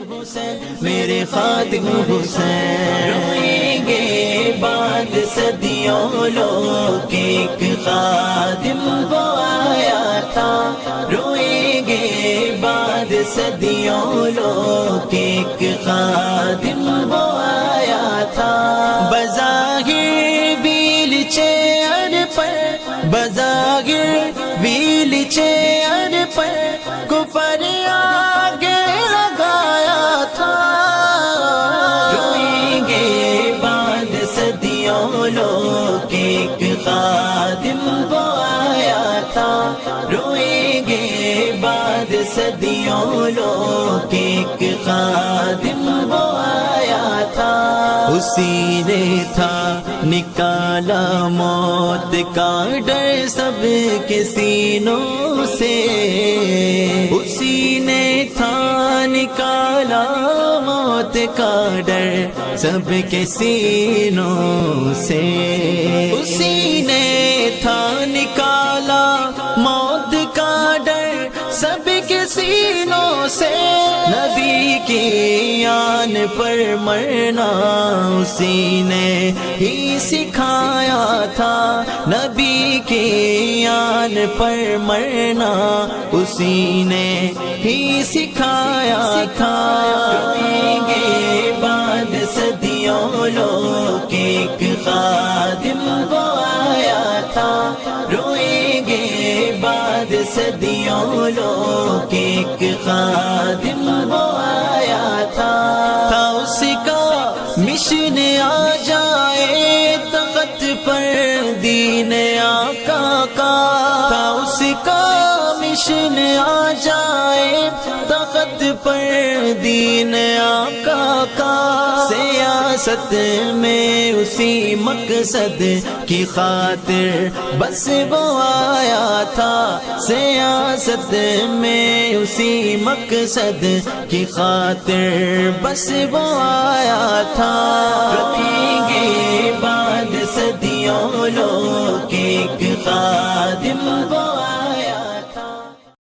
میرے خادم حسین، روئیں گے بعد صدیوں لوگ ایک خادم وہ آیا تھا، روئیں گے بعد صدیوں لوگ ایک خادم وہ آیا تھا، بظاہر ویل چیئر پر، بظاہر ویل چیئر پر کفر آگے لگایا تھا، روئیں گے بعد صدیوں لوگ ایک خادم وہ آیا تھا، روئیں گے بعد صدیوں لوگ ایک خادم وہ آیا تھا، اسی نے تھا نکالا موت کا ڈر سب کے سینوں سے، اسی نے تھا نکالا موت کا ڈر سب کے سینوں سے، اسی نے تھا نکالا موت کا ڈر سب کے سینوں سے، نبی کی آن پر مرنا اسی نے ہی سکھایا تھا، نبی کی آن پر مرنا اسی نے ہی سکھایا تھا، روئیں گے بعد صدیوں لوگ ایک خادم وہ آیا تھا، روئیں گے بعد صدیوں لوگ ایک خادم وہ آیا تھا، اس کا مشن آ جائے تخت پر دین آقا کا، تھا اس کا مشن آ جائے تخت پر دین آقا کا، سیاست میں اسی مقصد کی خاطر بس وہ آیا تھا، سیاست میں اسی مقصد کی خاطر بس وہ آیا تھا، رکھیں گے